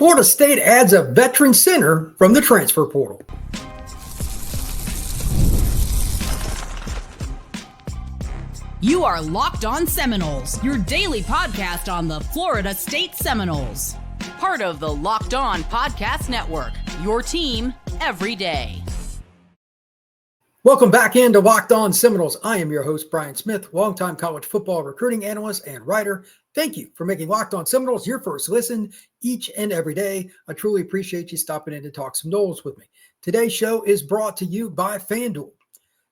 Florida State adds a veteran center from the transfer portal. You are Locked On Seminoles, your daily podcast on the Florida State Seminoles. Part of the Locked On Podcast Network, your team every day. Welcome back into Locked On Seminoles. I am your host, Brian Smith, longtime college football recruiting analyst and writer. Thank you for making Locked On Seminoles your first listen each and every day. I truly appreciate you stopping in to talk some Noles with me. Today's show is brought to you by FanDuel.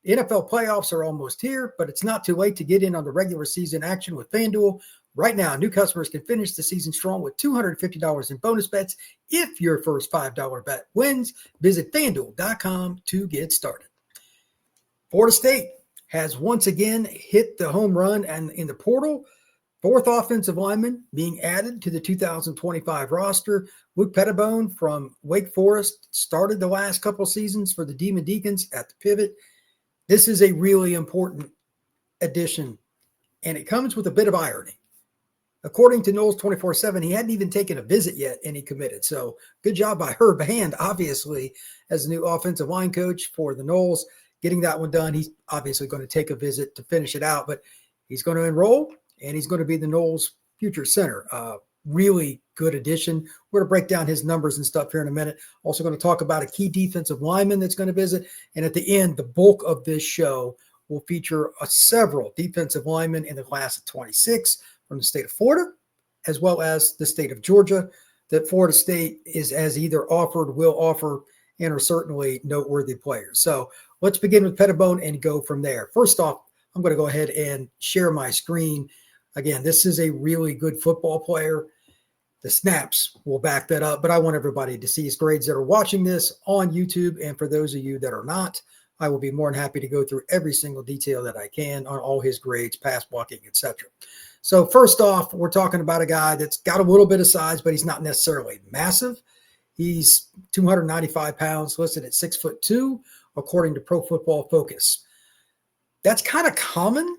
The NFL playoffs are almost here, but it's not too late to get in on the regular season action with FanDuel. Right now, new customers can finish the season strong with $250 in bonus bets if your first $5 bet wins. Visit FanDuel.com to get started. Florida State has once again hit the home run and in the portal. Fourth offensive lineman being added to the 2025 roster. Luke Petitbon from Wake Forest started the last couple seasons for the Demon Deacons at the pivot. This is a really important addition, and it comes with a bit of irony. According to Noles 24/7, he hadn't even taken a visit yet, and he committed. So good job by Herb Hand, obviously, as the new offensive line coach for the Noles, getting that one done. He's obviously going to take a visit to finish it out, but he's going to enroll, and he's going to be the Noles' future center. Really good addition. We're going to break down his numbers and stuff here in a minute. Also going to talk about a key defensive lineman that's going to visit. And at the end, the bulk of this show will feature several defensive linemen in the class of 26 from the state of Florida, as well as the state of Georgia, that Florida State has either offered, will offer, and are certainly noteworthy players. So let's begin with Petitbon and go from there. First off, I'm going to go ahead and share my screen. Again, this is a really good football player. The snaps will back that up, but I want everybody to see his grades that are watching this on YouTube. And for those of you that are not, I will be more than happy to go through every single detail that I can on all his grades, pass blocking, etc. So first off, we're talking about a guy that's got a little bit of size, but he's not necessarily massive. He's 295 pounds, listed at 6'2", according to Pro Football Focus. That's kind of common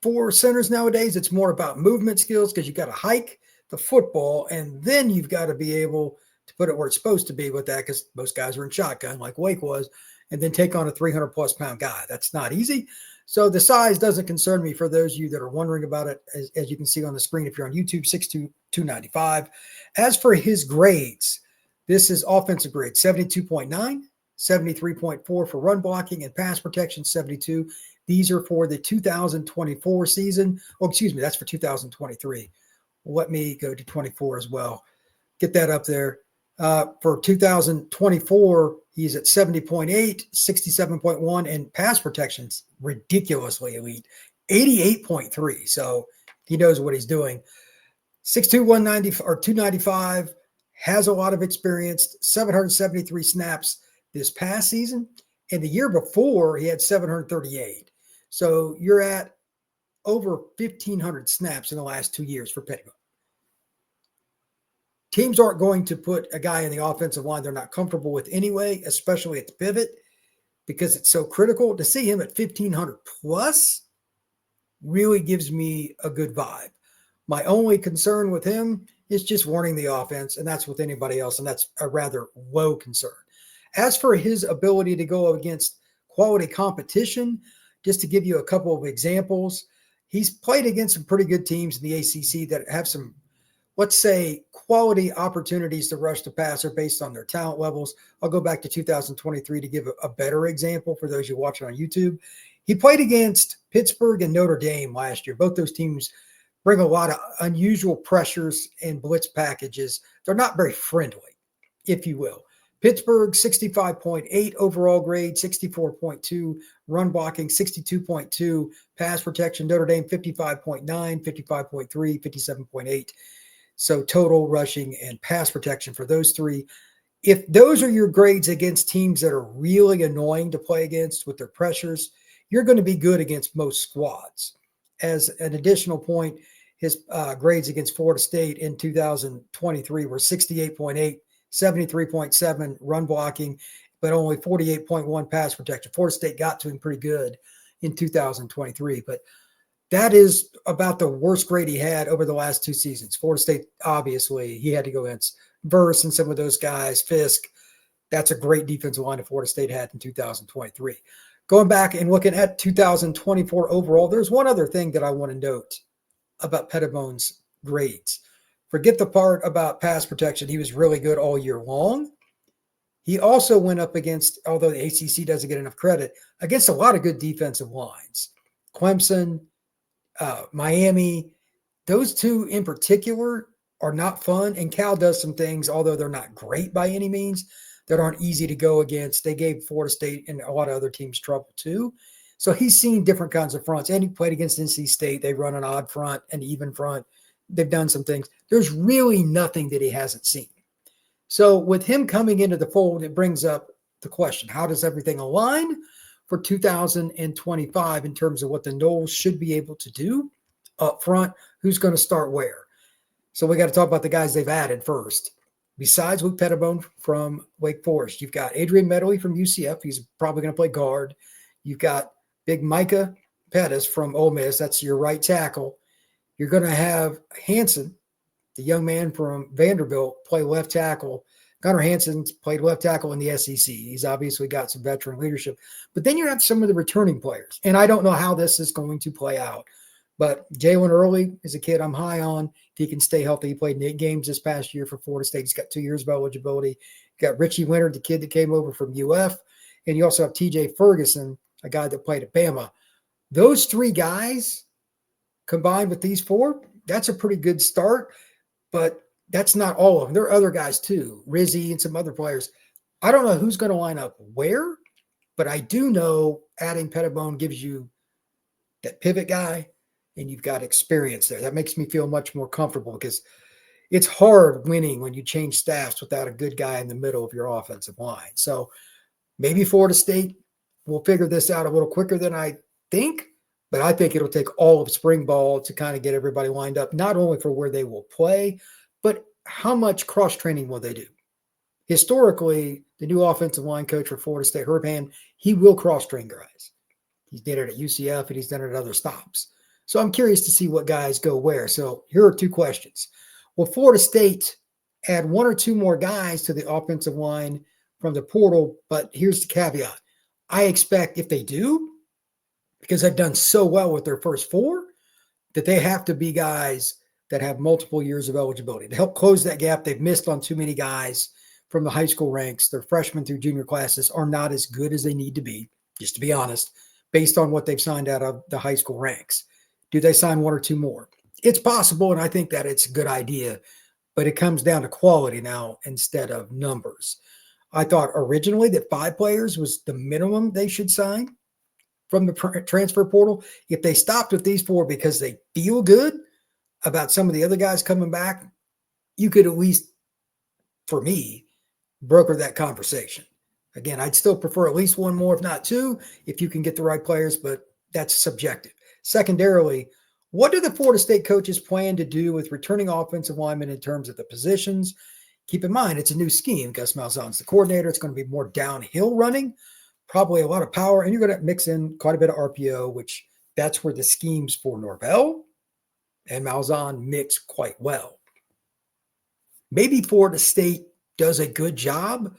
for centers nowadays. It's more about movement skills because you got to hike the football, and then you've got to be able to put it where it's supposed to be with that, because most guys are in shotgun like Wake was, and then take on a 300-plus pound guy. That's not easy. So the size doesn't concern me for those of you that are wondering about it. As you can see on the screen, if you're on YouTube, 6'2", 295. As for his grades, this is offensive grade, 72.9, 73.4 for run blocking, and pass protection, 72. These are for the 2024 season. Oh, excuse me, that's for 2023. Let me go to 24 as well. Get that up there. For 2024, he's at 70.8, 67.1, and pass protection's ridiculously elite, 88.3. So he knows what he's doing. 6'2", 190 or 295, has a lot of experience, 773 snaps this past season. And the year before, he had 738. So you're at over 1,500 snaps in the last 2 years for Petitbon. Teams aren't going to put a guy in the offensive line they're not comfortable with anyway, especially at the pivot, because it's so critical. To see him at 1,500 plus really gives me a good vibe. My only concern with him is just warning the offense, and that's with anybody else, and that's a rather low concern. As for his ability to go against quality competition, just to give you a couple of examples, he's played against some pretty good teams in the ACC that have some, let's say, quality opportunities to rush the passer based on their talent levels. I'll go back to 2023 to give a better example for those who watch it on YouTube. He played against Pittsburgh and Notre Dame last year. Both those teams bring a lot of unusual pressures and blitz packages. They're not very friendly, if you will. Pittsburgh, 65.8 overall grade, 64.2 run blocking, 62.2 pass protection. Notre Dame, 55.9, 55.3, 57.8. So total rushing and pass protection for those three. If those are your grades against teams that are really annoying to play against with their pressures, you're going to be good against most squads. As an additional point, his grades against Florida State in 2023 were 68.8, 73.7 run blocking, but only 48.1 pass protection. Florida State got to him pretty good in 2023. But That is about the worst grade he had over the last 2 seasons. Florida State, obviously, he had to go against Verse and some of those guys, Fisk. That's a great defensive line that Florida State had in 2023. Going back and looking at 2024 overall, there's one other thing that I want to note about Petitbon's grades. Forget the part about pass protection. He was really good all year long. He also went up against, although the ACC doesn't get enough credit, against a lot of good defensive lines. Clemson, Miami, those two in particular are not fun. And Cal does some things, although they're not great by any means, that aren't easy to go against. They gave Florida State and a lot of other teams trouble too. So he's seen different kinds of fronts. And he played against NC State. They run an odd front, an even front. They've done some things. There's really nothing that he hasn't seen. So with him coming into the fold, it brings up the question, how does everything align for 2025 in terms of what the Noles should be able to do up front? Who's going to start where? So we got to talk about the guys they've added first. Besides Luke Petitbon from Wake Forest, you've got Adrian Medley from UCF. He's probably going to play guard. You've got big Micah Pettis from Ole Miss. That's your right tackle. You're going to have Hansen, the young man from Vanderbilt, play left tackle. Gunnar Hansen's played left tackle in the SEC. He's obviously got some veteran leadership. But then you have some of the returning players. And I don't know how this is going to play out. But Jalen Early is a kid I'm high on. If he can stay healthy, he played 8 games this past year for Florida State. He's got 2 years of eligibility. You got Richie Winter, the kid that came over from UF. And you also have TJ Ferguson, a guy that played at Bama. Those 3 guys combined with these 4, that's a pretty good start. But that's not all of them. There are other guys too, Rizzy and some other players. I don't know who's going to line up where, but I do know adding Petitbon gives you that pivot guy, and you've got experience there. That makes me feel much more comfortable because it's hard winning when you change staffs without a good guy in the middle of your offensive line. So maybe Florida State will figure this out a little quicker than I think, but I think it'll take all of spring ball to kind of get everybody lined up, not only for where they will play, but how much cross-training will they do? Historically, the new offensive line coach for Florida State, Herb Hand, he will cross-train guys. He's did it at UCF and he's done it at other stops. So I'm curious to see what guys go where. So here are 2 questions. Will Florida State add 1 or 2 more guys to the offensive line from the portal? But here's the caveat. I expect if they do, because they've done so well with their first 4, that they have to be guys that have multiple years of eligibility to help close that gap. They've missed on too many guys from the high school ranks. Their freshman through junior classes are not as good as they need to be, just to be honest, based on what they've signed out of the high school ranks. Do they sign 1 or 2 more? It's possible, and I think that it's a good idea, but it comes down to quality now instead of numbers. I thought originally that 5 players was the minimum they should sign from the transfer portal. If they stopped with these 4 because they feel good about some of the other guys coming back, you could at least, for me, broker that conversation. Again, I'd still prefer at least 1 more, if not 2, if you can get the right players, but that's subjective. Secondarily, what do the Florida State coaches plan to do with returning offensive linemen in terms of the positions? Keep in mind, it's a new scheme. Gus Malzahn's the coordinator. It's going to be more downhill running, probably a lot of power, and you're going to mix in quite a bit of RPO, which that's where the schemes for Norvell and Malzahn mix quite well. Maybe Florida State does a good job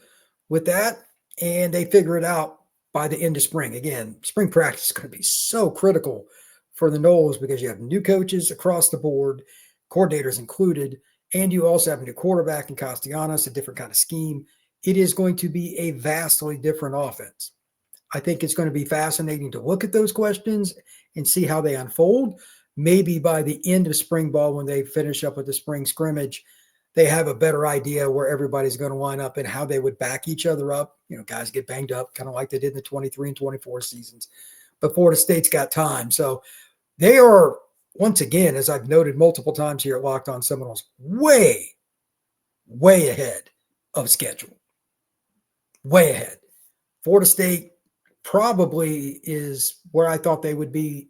with that, and they figure it out by the end of spring. Again, spring practice is going to be so critical for the Noles because you have new coaches across the board, coordinators included, and you also have a new quarterback in Castellanos, a different kind of scheme. It is going to be a vastly different offense. I think it's going to be fascinating to look at those questions and see how they unfold. Maybe by the end of spring ball, when they finish up with the spring scrimmage, they have a better idea where everybody's going to line up and how they would back each other up. You know, guys get banged up, kind of like they did in the 23 and 24 seasons. But Florida State's got time. So they are, once again, as I've noted multiple times here at Locked On Seminoles, way ahead of schedule. Way ahead. Florida State probably is where I thought they would be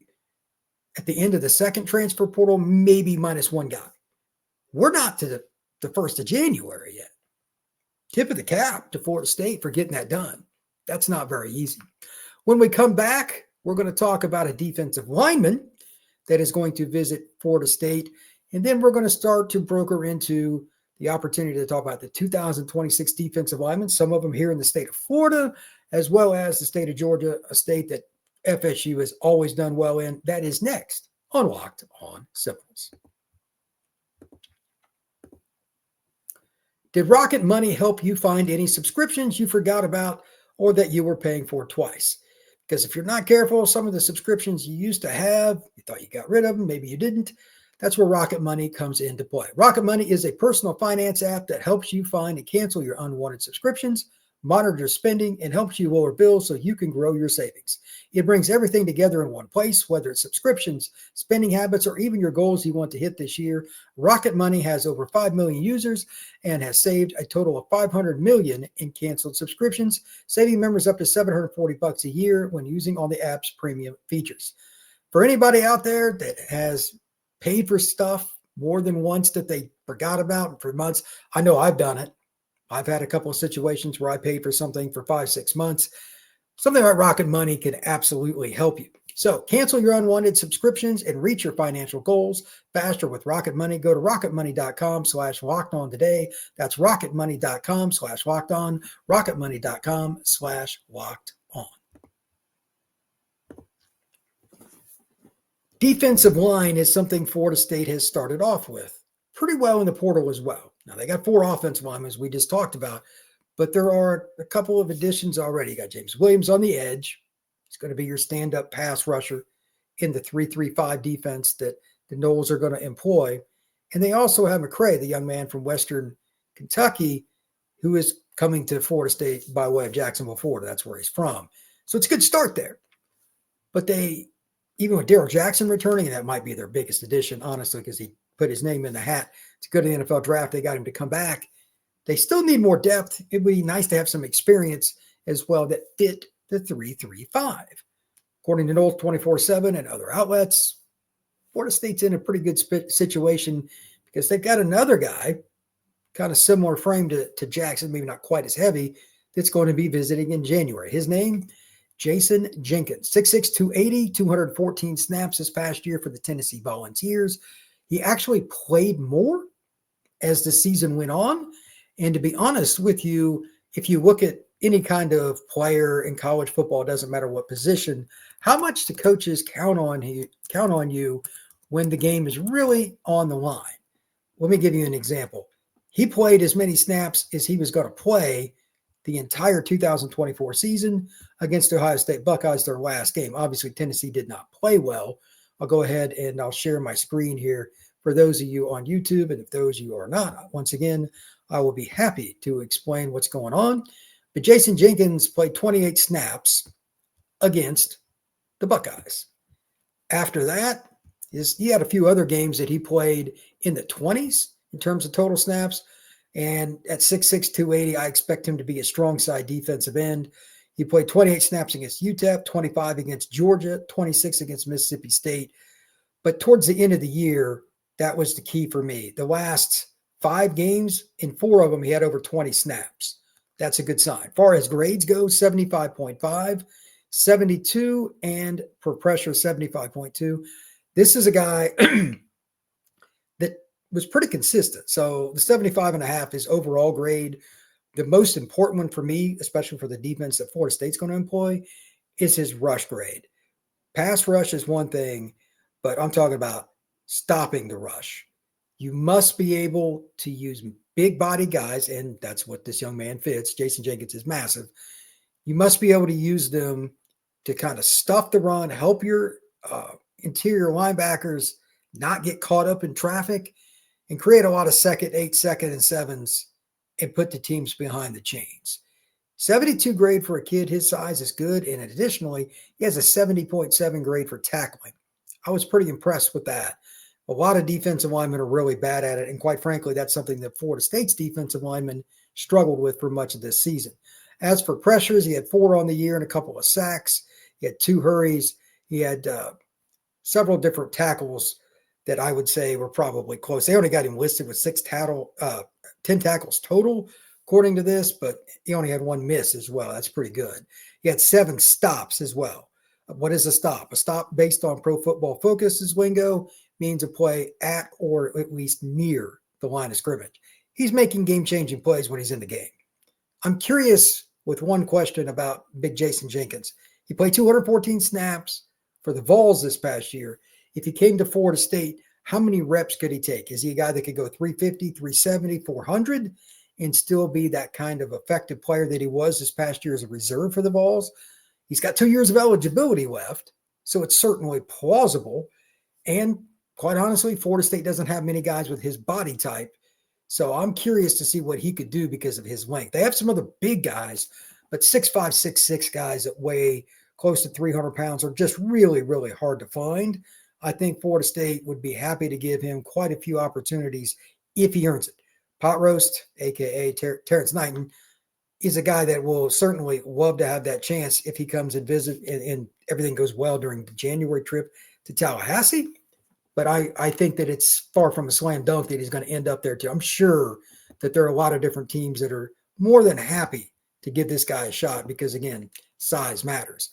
at the end of the second transfer portal, maybe minus 1 guy. We're not to the 1st of January yet. Tip of the cap to Florida State for getting that done. That's not very easy. When we come back, we're going to talk about a defensive lineman that is going to visit Florida State. And then we're going to start to broker into the opportunity to talk about the 2026 defensive linemen, some of them here in the state of Florida, as well as the state of Georgia, a state that FSU has always done well in. That is next on Locked On Seminoles. Did Rocket Money help you find any subscriptions you forgot about or that you were paying for twice? Because if you're not careful, some of the subscriptions you used to have, you thought you got rid of them, maybe you didn't. That's where Rocket Money comes into play. Rocket Money is a personal finance app that helps you find and cancel your unwanted subscriptions, monitor your spending, and helps you lower bills so you can grow your savings. It brings everything together in one place, whether it's subscriptions, spending habits, or even your goals you want to hit this year. Rocket Money has over 5 million users and has saved a total of $500 million in canceled subscriptions, saving members up to $740 a year when using all the app's premium features. For anybody out there that has paid for stuff more than once that they forgot about for months, I know I've done it. I've had a couple of situations where I paid for something for 5-6 months. Something like Rocket Money can absolutely help you. So cancel your unwanted subscriptions and reach your financial goals faster with Rocket Money. Go to rocketmoney.com/lockedon today. That's rocketmoney.com/lockedon, rocketmoney.com/lockedon. Defensive line is something Florida State has started off with pretty well in the portal as well. Now, they got 4 offensive linemen, as we just talked about, but there are a couple of additions already. You got James Williams on the edge. He's going to be your stand-up pass rusher in the 3-3-5 defense that the Noles are going to employ. And they also have McCray, the young man from Western Kentucky, who is coming to Florida State by way of Jacksonville, Florida. That's where he's from. So it's a good start there. But even with Darrell Jackson returning, and that might be their biggest addition, honestly, because he put his name in the hat to go to the NFL draft. They got him to come back. They still need more depth. It would be nice to have some experience as well that fit the 3-3-5. According to Noles 24/7 and other outlets, Florida State's in a pretty good situation because they've got another guy, kind of similar frame to Jackson, maybe not quite as heavy, that's going to be visiting in January. His name, Jason Jenkins, 6'6", 280, 214 snaps this past year for the Tennessee Volunteers. He actually played more as the season went on. And to be honest with you, if you look at any kind of player in college football, it doesn't matter what position, how much the coaches count on you when the game is really on the line. Let me give you an example. He played as many snaps as he was going to play the entire 2024 season against the Ohio State Buckeyes, their last game. Obviously, Tennessee did not play well. I'll go ahead and I'll share my screen here for those of you on YouTube. And if those of you are not, once again, I will be happy to explain what's going on. But Jason Jenkins played 28 snaps against the Buckeyes. After that, he had a few other games that he played in the 20s in terms of total snaps. And at 6'6", 280, I expect him to be a strong side defensive end. He played 28 snaps against UTEP, 25 against Georgia, 26 against Mississippi State. But towards the end of the year, that was the key for me. The last 5 games, in 4 of them, he had over 20 snaps. That's a good sign. As far as grades go, 75.5, 72, and per pressure, 75.2. This is a guy that was pretty consistent. So the 75.5 is overall grade. The most important one for me, especially for the defense that Florida State's going to employ, is his rush grade. Pass rush is one thing, but I'm talking about stopping the rush. You must be able to use big body guys, and that's what this young man fits. Jason Jenkins is massive. You must be able to use them to kind of stuff the run, help your interior linebackers not get caught up in traffic, and create a lot of second, 8, second, and 7s and put the teams behind the chains. 72 grade for a kid his size is good, and additionally, he has a 70.7 grade for tackling. I was pretty impressed with that. A lot of defensive linemen are really bad at it, and quite frankly, that's something that Florida State's defensive linemen struggled with for much of this season. As for pressures, he had 4 on the year and a couple of sacks. He had 2 hurries. He had several different tackles that I would say were probably close. They only got him listed with 10 tackles total, according to this, but he only had 1 miss as well. That's pretty good. He had 7 stops as well. What is a stop? A stop based on Pro Football Focus's lingo means a play at or at least near the line of scrimmage. He's making game-changing plays when he's in the game. I'm curious with one question about Big Jason Jenkins. He played 214 snaps for the Vols this past year. If he came to Florida State, how many reps could he take? Is he a guy that could go 350, 370, 400 and still be that kind of effective player that he was this past year as a reserve for the Vols? He's got 2 years of eligibility left, so it's certainly plausible. And quite honestly, Florida State doesn't have many guys with his body type. So I'm curious to see what he could do because of his length. They have some other big guys, but 6'5", 6'6" guys that weigh close to 300 pounds are just really, really hard to find. I think Florida State would be happy to give him quite a few opportunities if he earns it. Pot Roast, a.k.a. Terrence Knighton, is a guy that will certainly love to have that chance if he comes and visit and everything goes well during the January trip to Tallahassee. But I think that it's far from a slam dunk that he's going to end up there too. I'm sure that there are a lot of different teams that are more than happy to give this guy a shot because, again, size matters.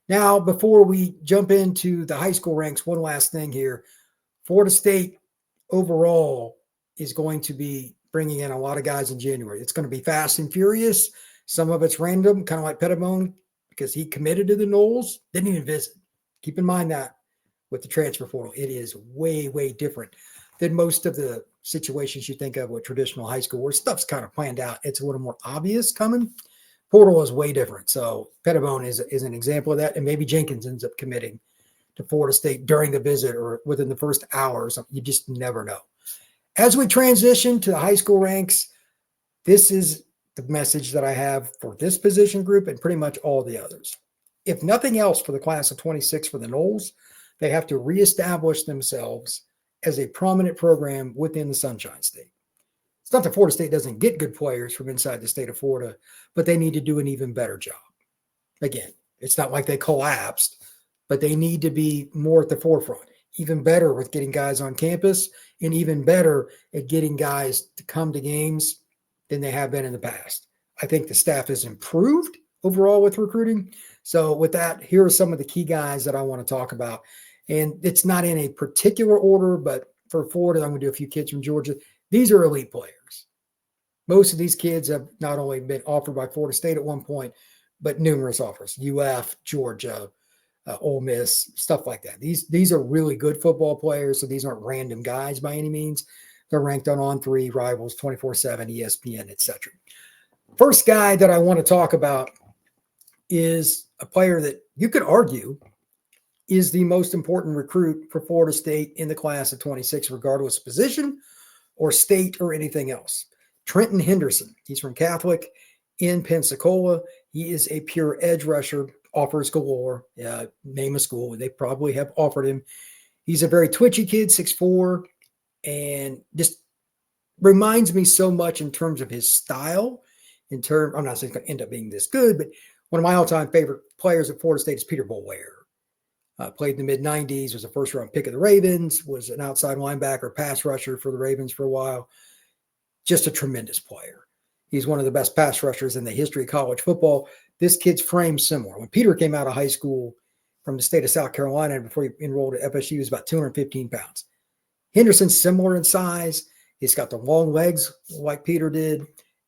Now, before we jump into the high school ranks, one last thing here. Florida State overall is going to be bringing in a lot of guys in January. It's going to be fast and furious. Some of it's random, kind of like Petitbon, because he committed to the Noles, didn't even visit. Keep in mind that with the transfer portal, it is way, way different than most of the situations you think of with traditional high school where stuff's kind of planned out. It's a little more obvious coming. Portal is way different. So Petitbon is an example of that. And maybe Jenkins ends up committing to Florida State during the visit or within the first hour or something. You just never know. As we transition to the high school ranks, this is the message that I have for this position group and pretty much all the others. If nothing else for the class of 26 for the Noles, they have to reestablish themselves as a prominent program within the Sunshine State. It's not that Florida State doesn't get good players from inside the state of Florida, but they need to do an even better job. Again, it's not like they collapsed, but they need to be more at the forefront, even better with getting guys on campus and even better at getting guys to come to games than they have been in the past. I think the staff has improved overall with recruiting. So with that, here are some of the key guys that I want to talk about. And it's not in a particular order, but for Florida, I'm going to do a few kids from Georgia. These are elite players. Most of these kids have not only been offered by Florida State at one point, but numerous offers. UF, Georgia, Ole Miss, stuff like that. These are really good football players, so these aren't random guys by any means. They're ranked on On3, Rivals, 24/7, ESPN, etc. First guy that I want to talk about is a player that you could argue is the most important recruit for Florida State in the class of 26, regardless of position or state or anything else. Trenton Henderson. He's from Catholic in Pensacola. He is a pure edge rusher, offers galore. Name a school. They probably have offered him. He's a very twitchy kid, 6'4", and just reminds me so much in terms of his style. I'm not saying it's going to end up being this good, but one of my all-time favorite players at Florida State is Peter Boulware. Played in the mid-90s, was a first-round pick of the Ravens, was an outside linebacker, pass rusher for the Ravens for a while. Just a tremendous player. He's one of the best pass rushers in the history of college football. This kid's frame's similar. When Peter came out of high school from the state of South Carolina before he enrolled at FSU, he was about 215 pounds. Henderson's similar in size. He's got the long legs like Peter did,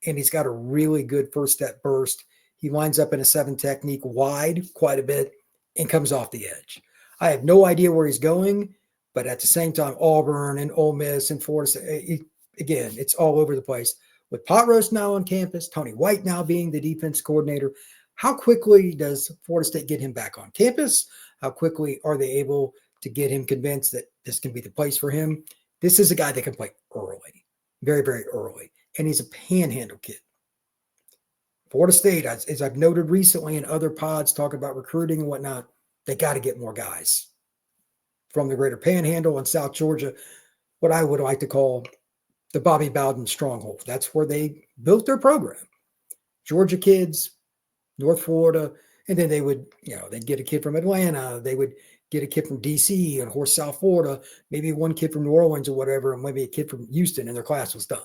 and he's got a really good first step burst. He lines up in a 7 technique wide quite a bit and comes off the edge. I have no idea where he's going, but at the same time, Auburn and Ole Miss and Florida State, again, it's all over the place. With Pot Roast now on campus, Tony White now being the defense coordinator, how quickly does Florida State get him back on campus? How quickly are they able to get him convinced that this can be the place for him? This is a guy that can play early, very, very early, and he's a panhandle kid. Florida State, as I've noted recently in other pods talking about recruiting and whatnot, they got to get more guys from the greater Panhandle and South Georgia, what I would like to call the Bobby Bowden stronghold. That's where they built their program. Georgia kids, North Florida, and then they would, they'd get a kid from Atlanta. They would get a kid from D.C. and of course South Florida, maybe one kid from New Orleans or whatever, and maybe a kid from Houston, and their class was done.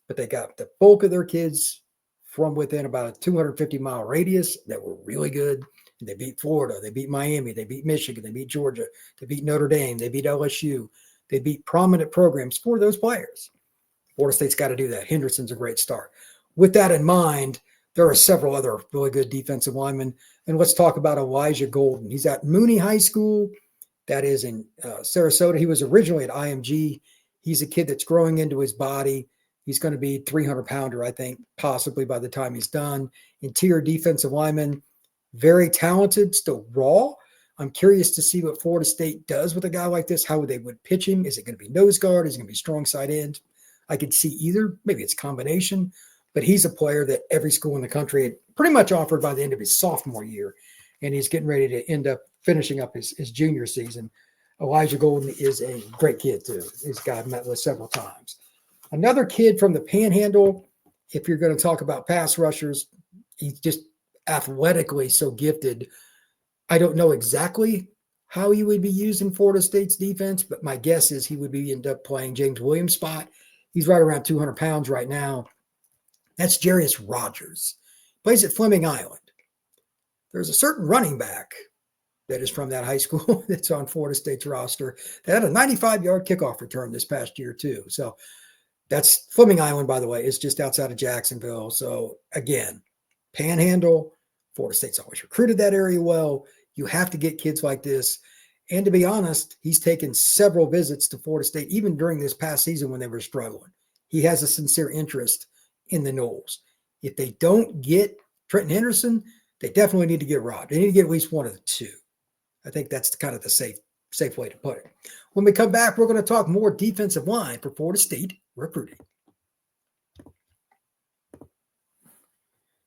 But they got the bulk of their kids from within about a 250-mile radius that were really good They beat Florida. They beat Miami. They beat Michigan. They beat Georgia. They beat Notre Dame. They beat LSU. They beat prominent programs for those players. Florida State's got to do that. Henderson's a great start. With that in mind, there are several other really good defensive linemen. And let's talk about Elijah Golden. He's at Mooney High School. That is in Sarasota. He was originally at IMG. He's a kid that's growing into his body. He's going to be 300-pounder, I think, possibly by the time he's done. Interior defensive lineman, very talented, still raw. I'm curious to see what Florida State does with a guy like this, how they would pitch him. Is it going to be nose guard? Is it going to be strong side end? I could see either. Maybe it's a combination. But he's a player that every school in the country had pretty much offered by the end of his sophomore year. And he's getting ready to end up finishing up his junior season. Elijah Golden is a great kid, too. This guy I've met with several times. Another kid from the Panhandle, if you're going to talk about pass rushers, he's just athletically so gifted. I don't know exactly how he would be used in Florida State's defense, but my guess is he would end up playing James Williams' spot. He's right around 200 pounds right now. That's Jarius Rodgers. Plays at Fleming Island. There's a certain running back that is from that high school that's on Florida State's roster that had a 95-yard kickoff return this past year too. So that's Fleming Island, by the way. It's just outside of Jacksonville. So again, Panhandle, Florida State's always recruited that area well. You have to get kids like this. And to be honest, he's taken several visits to Florida State, even during this past season when they were struggling. He has a sincere interest in the Noles. If they don't get Trenton Henderson, they definitely need to get Rod. They need to get at least one of the two. I think that's kind of the safe way to put it. When we come back, we're going to talk more defensive line for Florida State recruiting.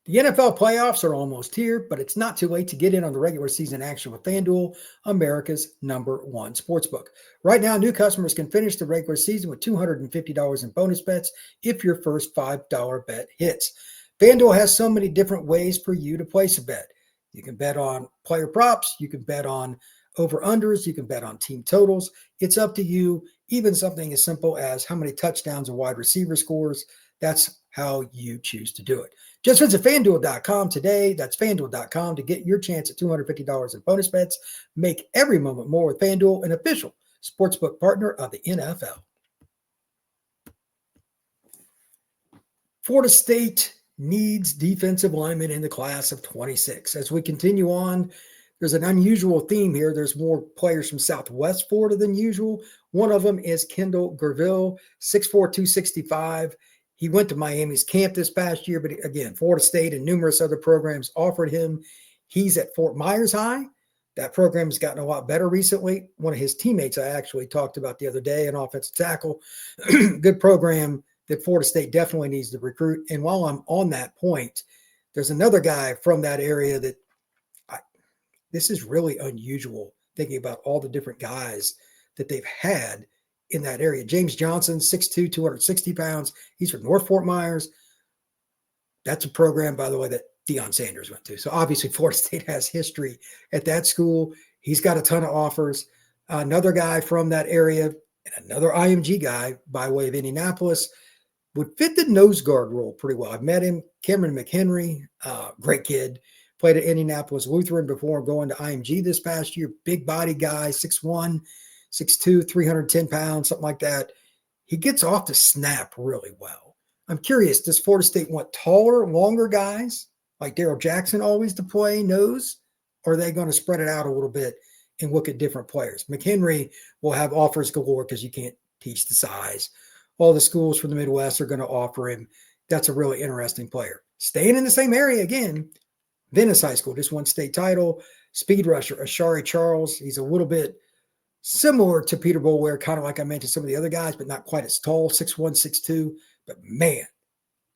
The NFL playoffs are almost here, but it's not too late to get in on the regular season action with FanDuel, America's #1 sportsbook. Right now, new customers can finish the regular season with $250 in bonus bets if your first $5 bet hits. FanDuel has so many different ways for you to place a bet. You can bet on player props. You can bet on over-unders. You can bet on team totals. It's up to you. Even something as simple as how many touchdowns a wide receiver scores. That's how you choose to do it. Just visit FanDuel.com today. That's FanDuel.com to get your chance at $250 in bonus bets. Make every moment more with FanDuel, an official sportsbook partner of the NFL. Florida State needs defensive linemen in the class of 26. As we continue on, there's an unusual theme here. There's more players from Southwest Florida than usual. One of them is Kendall Gerville, 6'4", 265. He went to Miami's camp this past year, but again, Florida State and numerous other programs offered him. He's at Fort Myers High. That program has gotten a lot better recently. One of his teammates I actually talked about the other day, an offensive tackle. Good program that Florida State definitely needs to recruit. And while I'm on that point, there's another guy from that area that this is really unusual, thinking about all the different guys that they've had in that area. James Johnson, 6'2", 260 pounds. He's from North Fort Myers. That's a program, by the way, that Deion Sanders went to. So obviously Florida State has history at that school. He's got a ton of offers. Another guy from that area, and another IMG guy by way of Indianapolis, would fit the nose guard role pretty well. I've met him, Cameron McHenry, great kid. Played at Indianapolis Lutheran before going to IMG this past year. Big body guy, 6'1", 6'2", 310 pounds, something like that. He gets off the snap really well. I'm curious, does Florida State want taller, longer guys like Darrell Jackson always to play nose? Or are they going to spread it out a little bit and look at different players? McHenry will have offers galore because you can't teach the size. All the schools from the Midwest are going to offer him. That's a really interesting player. Staying in the same area again, Venice High School just won state title. Speed rusher, Ashari Charles. He's a little bit similar to Peter Boulware, kind of like I mentioned some of the other guys, but not quite as tall, 6'1", 6'2". But man,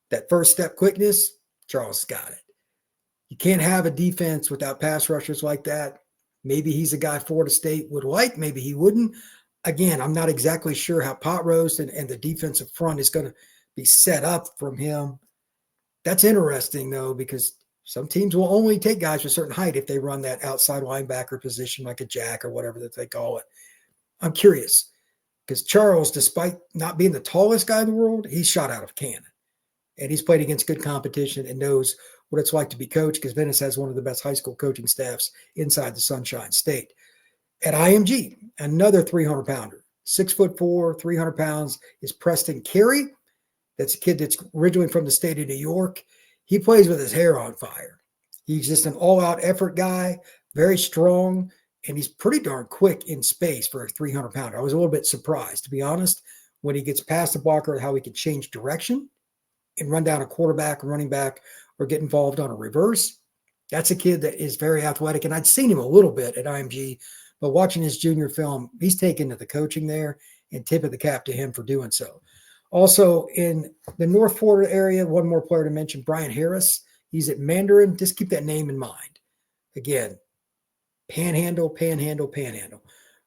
that first step quickness, Charles got it. You can't have a defense without pass rushers like that. Maybe he's a guy Florida State would like. Maybe he wouldn't. Again, I'm not exactly sure how pot roast and the defensive front is going to be set up from him. That's interesting, though, because some teams will only take guys with a certain height if they run that outside linebacker position like a jack or whatever that they call it. I'm curious because Charles, despite not being the tallest guy in the world, he's shot out of a cannon. and he's played against good competition and knows what it's like to be coached, because Venice has one of the best high school coaching staffs inside the Sunshine State. At IMG, another 300-pounder, 6'4", 300 pounds, is Preston Carey. That's a kid that's originally from the state of New York. He plays with his hair on fire. He's just an all-out effort guy, very strong, and he's pretty darn quick in space for a 300-pounder. I was a little bit surprised, to be honest, when he gets past the blocker, how he can change direction and run down a quarterback, running back, or get involved on a reverse. That's a kid that is very athletic, and I'd seen him a little bit at IMG, but watching his junior film, he's taken to the coaching there, and tip of the cap to him for doing so. Also, in the North Florida area, one more player to mention, Brian Harris. He's at Mandarin. Just keep that name in mind. Again, panhandle.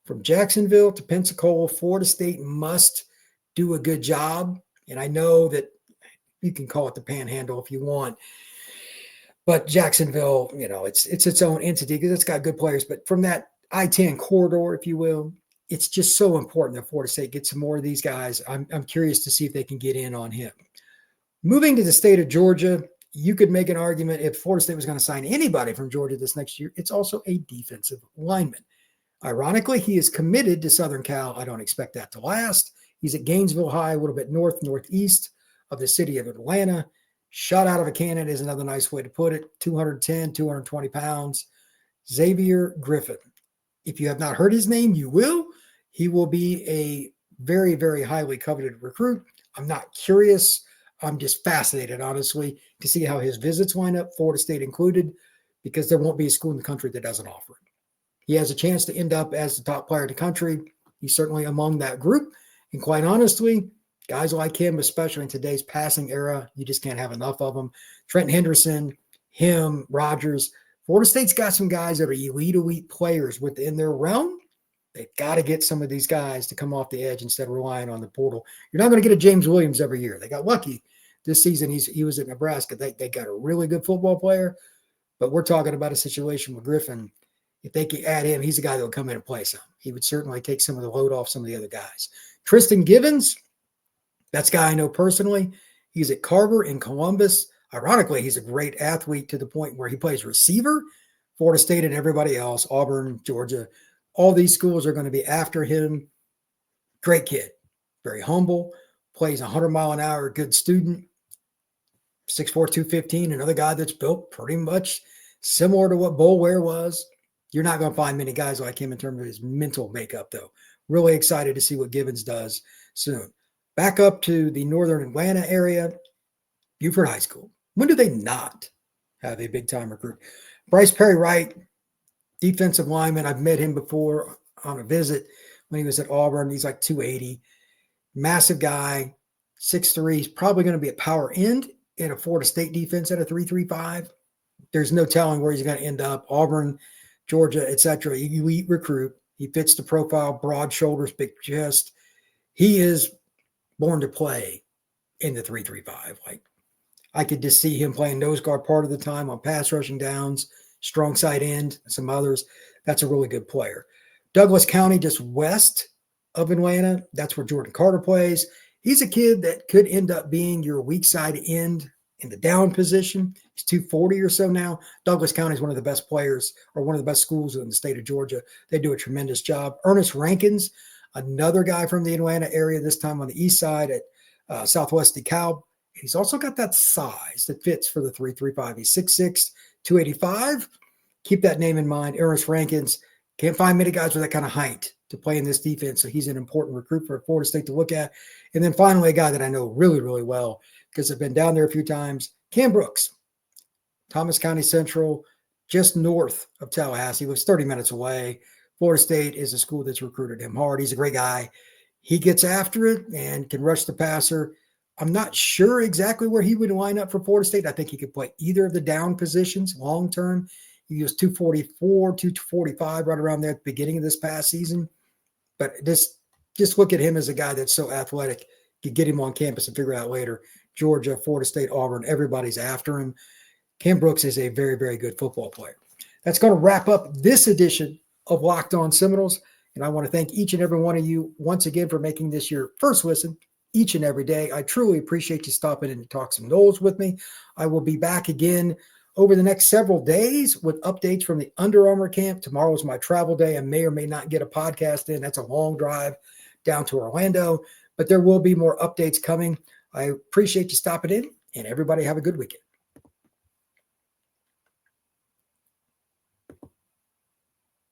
From Jacksonville to Pensacola, Florida State must do a good job. And I know that you can call it the panhandle if you want. But Jacksonville, it's its own entity because it's got good players. But from that I-10 corridor, if you will, it's just so important that Florida State gets some more of these guys. I'm curious to see if they can get in on him. Moving to the state of Georgia, you could make an argument if Florida State was going to sign anybody from Georgia this next year, it's also a defensive lineman. Ironically, he is committed to Southern Cal. I don't expect that to last. He's at Gainesville High, a little bit northeast of the city of Atlanta. Shot out of a cannon is another nice way to put it. 210, 220 pounds. Xavier Griffin. If you have not heard his name, you will. He will be a very, very highly coveted recruit. I'm not curious. I'm just fascinated, honestly, to see how his visits line up, Florida State included, because there won't be a school in the country that doesn't offer it. He has a chance to end up as the top player in the country. He's certainly among that group. And quite honestly, guys like him, especially in today's passing era, you just can't have enough of them. Trenton Henderson, him, Rodgers. Florida State's got some guys that are elite players within their realm. They've got to get some of these guys to come off the edge instead of relying on the portal. You're not going to get a James Williams every year. They got lucky this season. He was at Nebraska. They got a really good football player, but we're talking about a situation with Griffin. If they could add him, he's a guy that will come in and play some. He would certainly take some of the load off some of the other guys. Tristan Givens, that's a guy I know personally. He's at Carver in Columbus. Ironically, he's a great athlete to the point where he plays receiver. Florida State and everybody else, Auburn, Georgia, all these schools are going to be after him. Great kid, very humble, plays 100 mile an hour, good student, 6'4", 215, another guy that's built pretty much similar to what Boulware was. You're not going to find many guys like him in terms of his mental makeup, though. Really excited to see what Givens does soon. Back up to the northern Atlanta area, Buford High School. When do they not have a big-time recruit? Bryce Perry-Wright, defensive lineman. I've met him before on a visit when he was at Auburn. He's like 280. Massive guy, 6'3". He's probably going to be a power end in a Florida State defense at a 3.35. There's no telling where he's going to end up. Auburn, Georgia, etc. Elite recruit. He fits the profile, broad shoulders, big chest. He is born to play in the 3.35. Like, I could just see him playing nose guard part of the time on pass rushing downs, strong side end, some others. That's a really good player. Douglas County, just west of Atlanta. That's where Jordan Carter plays. He's a kid that could end up being your weak side end in the down position. He's 240 or so now. Douglas County is one of the best players or one of the best schools in the state of Georgia. They do a tremendous job. Ernest Rankins, another guy from the Atlanta area, this time on the east side at Southwest DeKalb. He's also got that size that fits for the 3.35. He's 6'6", 285. Keep that name in mind. Ernest Rankins. Can't find many guys with that kind of height to play in this defense, so he's an important recruit for Florida State to look at. And then finally, a guy that I know really, really well because I've been down there a few times, Cam Brooks, Thomas County Central, just north of Tallahassee. He was 30 minutes away. Florida State is a school that's recruited him hard. He's a great guy. He gets after it and can rush the passer. I'm not sure exactly where he would line up for Florida State. I think he could play either of the down positions long term. He was 244, 245 right around there at the beginning of this past season. But just look at him as a guy that's so athletic. You get him on campus and figure out later. Georgia, Florida State, Auburn, everybody's after him. Cam Brooks is a very, very good football player. That's going to wrap up this edition of Locked On Seminoles. And I want to thank each and every one of you once again for making this your first listen each and every day. I truly appreciate you stopping in to talk some Noles with me. I will be back again over the next several days with updates from the Under Armour camp. Tomorrow is my travel day. I may or may not get a podcast in. That's a long drive down to Orlando, but there will be more updates coming. I appreciate you stopping in, and everybody have a good weekend.